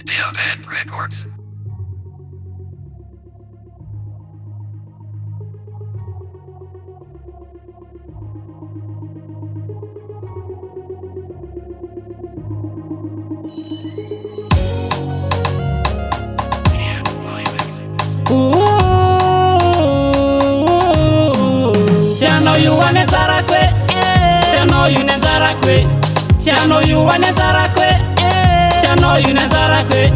Diabet Records. Tiano yu wane tarakwe, tiano yu ne tarakwe, tiano yu wane tarakwe, tiano yu ne tarakwe.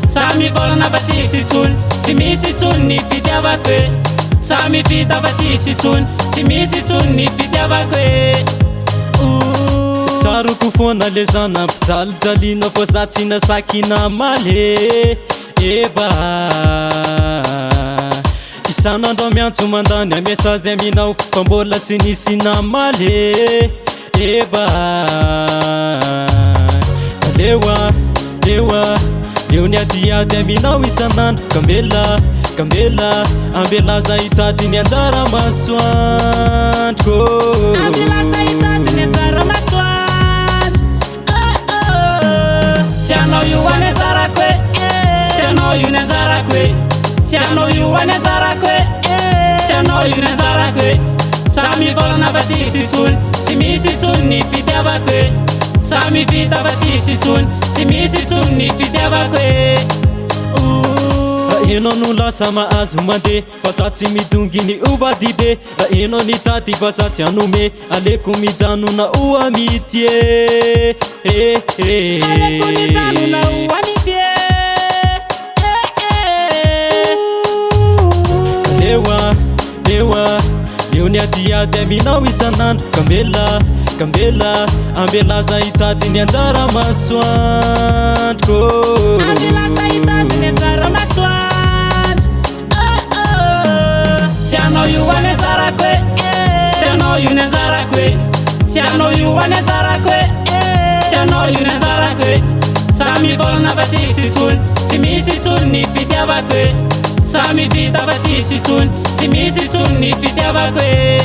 Sami volana batisi tun, timisi tun ni fitiavakwe. Sami fita batisi tun, timisi tun ni fitiavakwe. Tsaruko foana le zana mpijalijalina fa za tsy nasakina maly eba isan'andro miantso mandany amesazy aminao fa mbola tsy nisy namaly eba leoa eo ny adiady aminao isan'andro kambela ambelaza hitady ny anjara masoandro Ambelaza hitady ny anjara masoandro. Tiano yu wane tarakwe, tiano yu ne tarakwe, tiano yu wane tarakwe, tiano yu ne tarakwe. Sami volana batisi tun, timisi tun ni fitiavakwe. Sami fita batisi tun, timisi tun ni fitiavakwe. Eno no lasa mahazo mande fa za tsy midongy ny ovady be. Eno ny tady fa za tsy hanome aleko mijanona oamity Aleko mijanona oamity leoa eo ny adiady aminao isan'andro kambela ambelaza hitady ny anjara masoandro Ambelaza hitady ny anjara masoandro. Tiano yu wane tarakwe, tiano yu ne tarakwe, tiano yu wane tarakwe, tiano yu ne tarakwe. Sami volana batisi tun, timisi tun ni fitiavakwe. Sami fita batisi tun, timisi tun ni fitiavakwe.